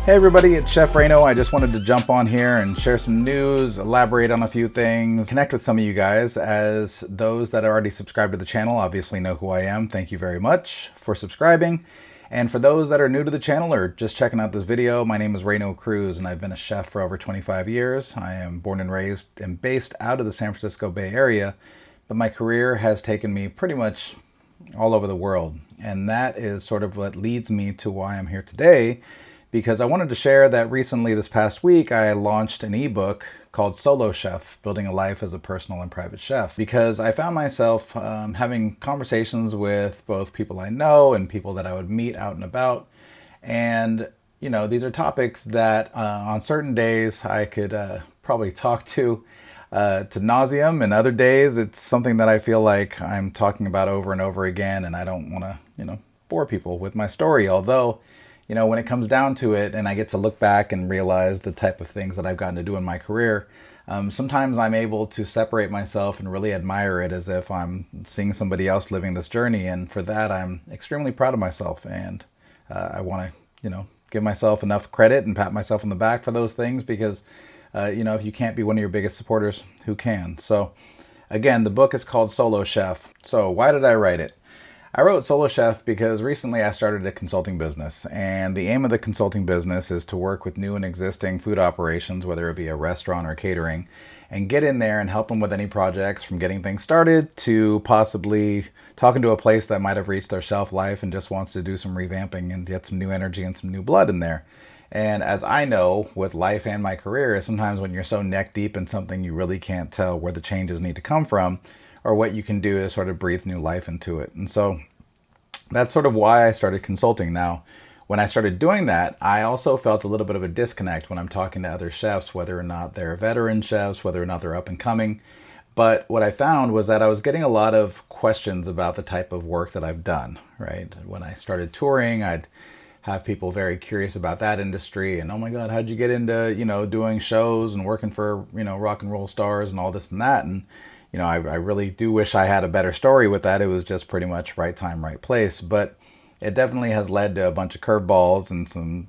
Hey everybody, it's Chef Reino. I just wanted to jump on here and share some news, elaborate on a few things, connect with some of you guys. As those that are already subscribed to the channel obviously know who I am. Thank you very much for subscribing. And for those that are new to the channel or just checking out this video, my name is Reino Cruz and I've been a chef for over 25 years. I am born and raised and based out of the San Francisco Bay Area, but my career has taken me pretty much all over the world. And that is sort of what leads me to why I'm here today, because I wanted to share that recently, this past week, I launched an ebook called Solo Chef, Building a Life as a Personal and Private Chef, because I found myself having conversations with both people I know and people that I would meet out and about. And, you know, these are topics that on certain days I could probably talk to nauseam, and other days it's something that I feel like I'm talking about over and over again, and I don't want to, bore people with my story. Although, when it comes down to it and I get to look back and realize the type of things that I've gotten to do in my career, sometimes I'm able to separate myself and really admire it as if I'm seeing somebody else living this journey. And for that, I'm extremely proud of myself. And I want to, give myself enough credit and pat myself on the back for those things, because, if you can't be one of your biggest supporters, who can? So again, the book is called Solo Chef. So why did I write it? I wrote Solo Chef because recently I started a consulting business, and the aim of the consulting business is to work with new and existing food operations, whether it be a restaurant or catering, and get in there and help them with any projects from getting things started to possibly talking to a place that might have reached their shelf life and just wants to do some revamping and get some new energy and some new blood in there. And as I know, with life and my career, sometimes when you're so neck deep in something, you really can't tell where the changes need to come from, or what you can do to sort of breathe new life into it. And so that's sort of why I started consulting. Now, when I started doing that, I also felt a little bit of a disconnect when I'm talking to other chefs, whether or not they're veteran chefs, whether or not they're up and coming. But what I found was that I was getting a lot of questions about the type of work that I've done, right? When I started touring, I'd have people very curious about that industry and, oh my God, how'd you get into, doing shows and working for, rock and roll stars and all this and that? And I really do wish I had a better story with that. It was just pretty much right time, right place. But it definitely has led to a bunch of curveballs and some,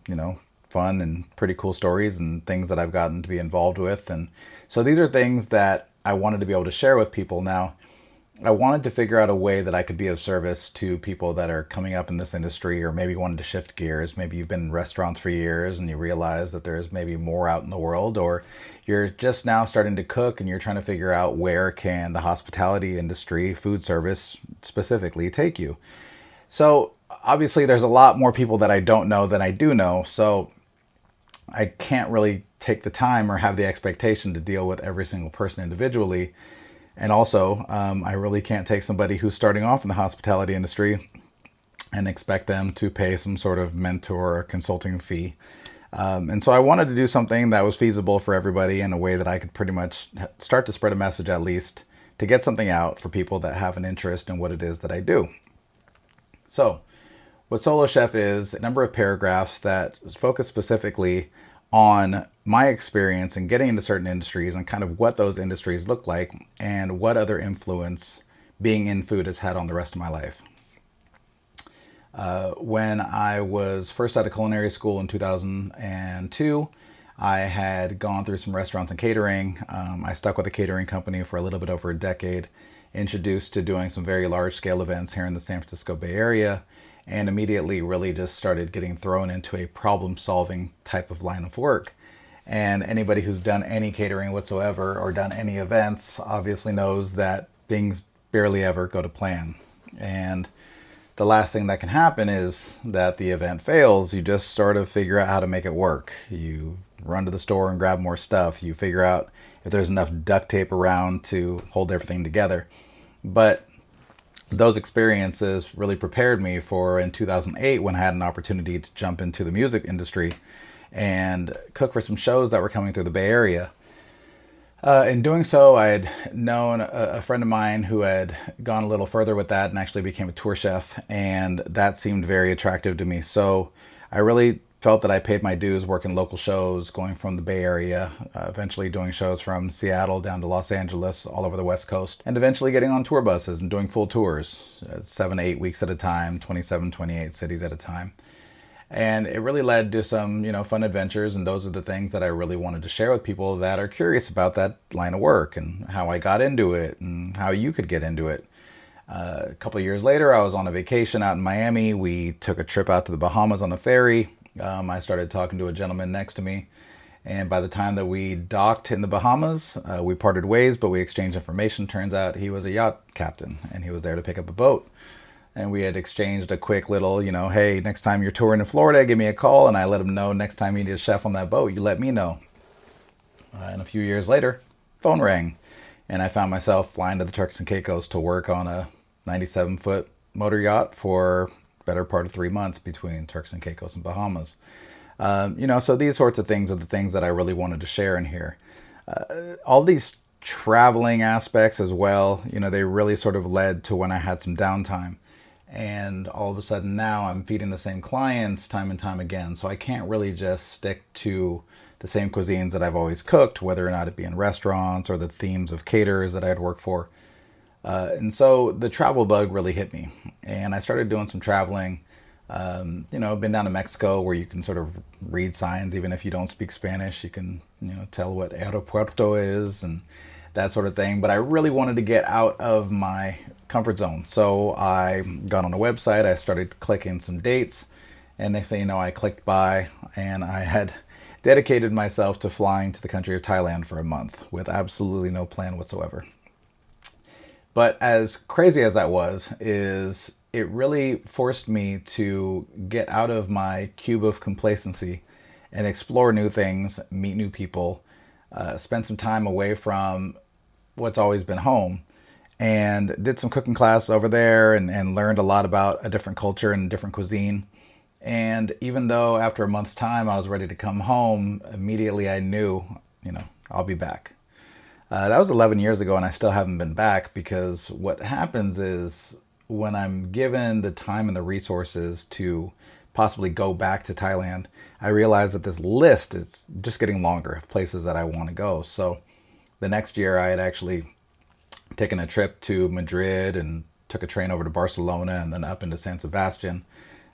fun and pretty cool stories and things that I've gotten to be involved with. And so these are things that I wanted to be able to share with people. Now, I wanted to figure out a way that I could be of service to people that are coming up in this industry, or maybe wanted to shift gears. Maybe you've been in restaurants for years and you realize that there's maybe more out in the world, or you're just now starting to cook and you're trying to figure out where can the hospitality industry, food service specifically, take you. So obviously there's a lot more people that I don't know than I do know. So I can't really take the time or have the expectation to deal with every single person individually. And also, I really can't take somebody who's starting off in the hospitality industry and expect them to pay some sort of mentor or consulting fee. And so I wanted to do something that was feasible for everybody in a way that I could pretty much start to spread a message, at least to get something out for people that have an interest in what it is that I do. So what Solo Chef is a number of paragraphs that focus specifically on my experience in getting into certain industries and kind of what those industries look like and what other influence being in food has had on the rest of my life. When I was first out of culinary school in 2002, I had gone through some restaurants and catering. I stuck with a catering company for a little bit over a decade, introduced to doing some very large scale events here in the San Francisco Bay Area, and immediately really just started getting thrown into a problem-solving type of line of work. And anybody who's done any catering whatsoever or done any events obviously knows that things barely ever go to plan. And the last thing that can happen is that the event fails. You just sort of figure out how to make it work. You run to the store and grab more stuff. You figure out if there's enough duct tape around to hold everything together. But those experiences really prepared me for in 2008 when I had an opportunity to jump into the music industry and cook for some shows that were coming through the Bay Area. In doing so, I had known a friend of mine who had gone a little further with that and actually became a tour chef, and that seemed very attractive to me. So I really felt that I paid my dues working local shows, going from the Bay Area, eventually doing shows from Seattle down to Los Angeles, all over the West Coast, and eventually getting on tour buses and doing full tours, 7 to 8 weeks at a time, 27, 28 cities at a time. And it really led to some, fun adventures. And those are the things that I really wanted to share with people that are curious about that line of work and how I got into it and how you could get into it. A couple of years later, I was on a vacation out in Miami. We took a trip out to the Bahamas on a ferry. I started talking to a gentleman next to me. And by the time that we docked in the Bahamas, we parted ways, but we exchanged information. Turns out he was a yacht captain and he was there to pick up a boat. And we had exchanged a quick little, hey, next time you're touring in Florida, give me a call. And I let him know next time you need a chef on that boat, you let me know. And a few years later, phone rang. And I found myself flying to the Turks and Caicos to work on a 97-foot motor yacht for better part of 3 months between Turks and Caicos and Bahamas. So these sorts of things are the things that I really wanted to share in here. All these traveling aspects as well, they really sort of led to when I had some downtime. And all of a sudden now I'm feeding the same clients time and time again. So I can't really just stick to the same cuisines that I've always cooked, whether or not it be in restaurants or the themes of caterers that I had worked for. And so the travel bug really hit me. And I started doing some traveling. I've been down to Mexico where you can sort of read signs. Even if you don't speak Spanish, you can, tell what aeropuerto is and that sort of thing. But I really wanted to get out of my comfort zone. So I got on a website, I started clicking some dates, and next thing you know, I clicked buy, and I had dedicated myself to flying to the country of Thailand for a month with absolutely no plan whatsoever. But as crazy as that was, it really forced me to get out of my cube of complacency and explore new things, meet new people, spend some time away from what's always been home, and did some cooking classes over there and learned a lot about a different culture and a different cuisine. And even though after a month's time I was ready to come home, immediately I knew, I'll be back. That was 11 years ago and I still haven't been back, because what happens is when I'm given the time and the resources to possibly go back to Thailand, I realize that this list is just getting longer of places that I want to go. So the next year I had actually taken a trip to Madrid and took a train over to Barcelona and then up into San Sebastian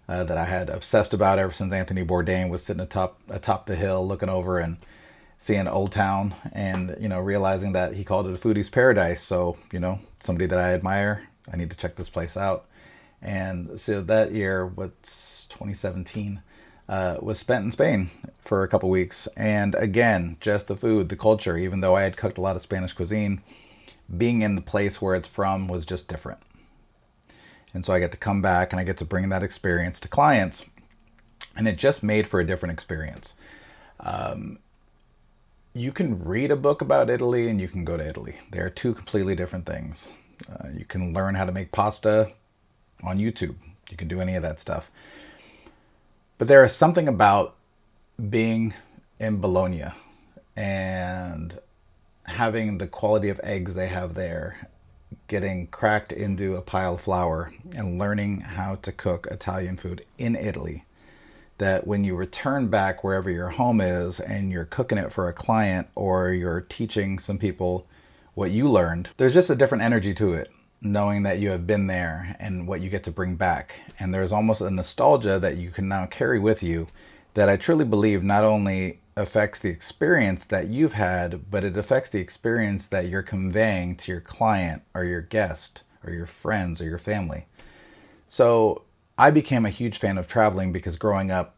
that I had obsessed about ever since Anthony Bourdain was sitting atop the hill looking over and seeing Old Town and, realizing that he called it a foodie's paradise. So, somebody that I admire, I need to check this place out. And so that year, what's 2017, was spent in Spain for a couple weeks. And again, just the food, the culture, even though I had cooked a lot of Spanish cuisine, being in the place where it's from was just different. And so I get to come back and I get to bring that experience to clients. And it just made for a different experience. You can read a book about Italy and you can go to Italy. They are two completely different things. You can learn how to make pasta on YouTube. You can do any of that stuff. But there is something about being in Bologna and having the quality of eggs they have there, getting cracked into a pile of flour and learning how to cook Italian food in Italy, that when you return back wherever your home is and you're cooking it for a client or you're teaching some people what you learned, there's just a different energy to it, knowing that you have been there and what you get to bring back. And there's almost a nostalgia that you can now carry with you that I truly believe not only affects the experience that you've had, but it affects the experience that you're conveying to your client or your guest or your friends or your family. So I became a huge fan of traveling because growing up,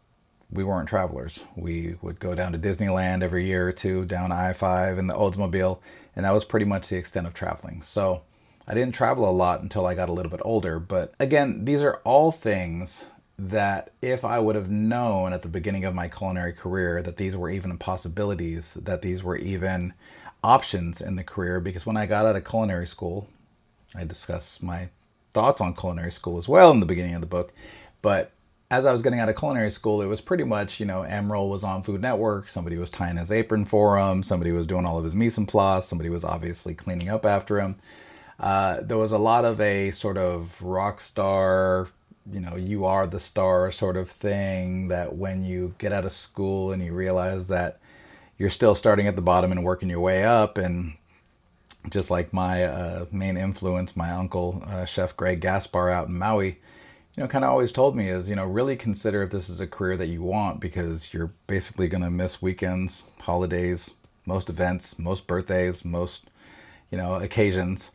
we weren't travelers. We would go down to Disneyland every year or two, down I-5 in the Oldsmobile, and that was pretty much the extent of traveling. So I didn't travel a lot until I got a little bit older. But again, these are all things that if I would have known at the beginning of my culinary career that these were even possibilities, that these were even options in the career, because when I got out of culinary school, I discuss my thoughts on culinary school as well in the beginning of the book. But as I was getting out of culinary school, it was pretty much, Emeril was on Food Network. Somebody was tying his apron for him. Somebody was doing all of his mise en place. Somebody was obviously cleaning up after him. There was a lot of a sort of rock star, you are the star sort of thing, that when you get out of school and you realize that you're still starting at the bottom and working your way up. And just like my main influence, my uncle, Chef Greg Gaspar out in Maui, kind of always told me is, really consider if this is a career that you want, because you're basically going to miss weekends, holidays, most events, most birthdays, most, occasions,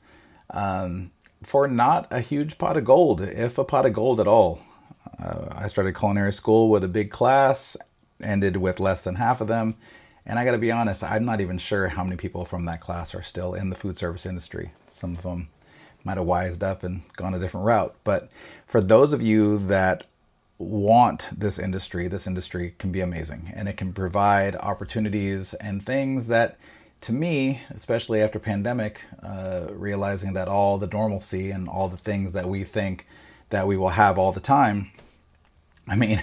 for not a huge pot of gold, if a pot of gold at all. I started culinary school with a big class, ended with less than half of them. And I got to be honest, I'm not even sure how many people from that class are still in the food service industry. Some of them might have wised up and gone a different route. But for those of you that want this industry can be amazing, and it can provide opportunities and things that, to me, especially after pandemic, realizing that all the normalcy and all the things that we think that we will have all the time, I mean,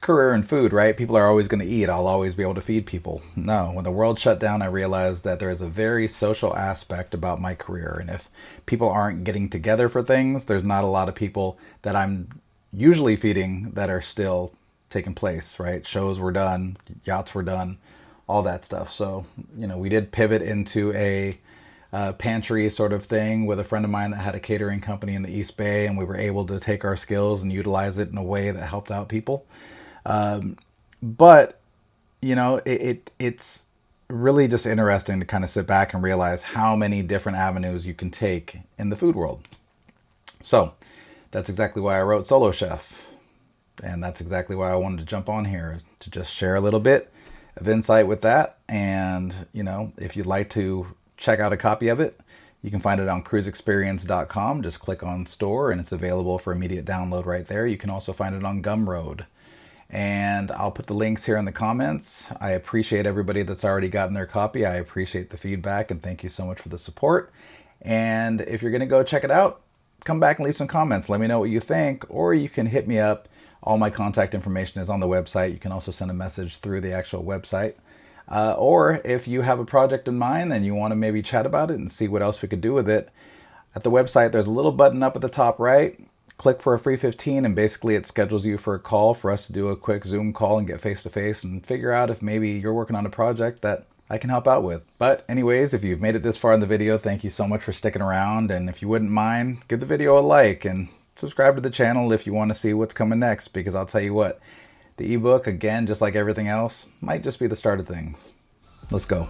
career in food, right? People are always going to eat. I'll always be able to feed people. No, when the world shut down, I realized that there is a very social aspect about my career. And if people aren't getting together for things, there's not a lot of people that I'm usually feeding that are still taking place, right? Shows were done, yachts were done, all that stuff. So, we did pivot into a pantry sort of thing with a friend of mine that had a catering company in the East Bay, and we were able to take our skills and utilize it in a way that helped out people. But it's really just interesting to kind of sit back and realize how many different avenues you can take in the food world. So that's exactly why I wrote Solo Chef. And that's exactly why I wanted to jump on here, to just share a little bit of insight with that. And, if you'd like to check out a copy of it, you can find it on cruiseexperience.com. Just click on store and it's available for immediate download right there. You can also find it on Gumroad. And I'll put the links here in the comments. I appreciate everybody that's already gotten their copy. I appreciate the feedback, and thank you so much for the support. And if you're going to go check it out, come back and leave some comments. Let me know what you think, or you can hit me up. All my contact information is on the website. You can also send a message through the actual website. Or if you have a project in mind and you want to maybe chat about it and see what else we could do with it, at the website, there's a little button up at the top right. Click for a free 15, and basically it schedules you for a call for us to do a quick Zoom call and get face-to-face and figure out if maybe you're working on a project that I can help out with. But anyways, if you've made it this far in the video, thank you so much for sticking around. And if you wouldn't mind, give the video a like and subscribe to the channel if you want to see what's coming next, because I'll tell you what, the ebook, again, just like everything else, might just be the start of things. Let's go.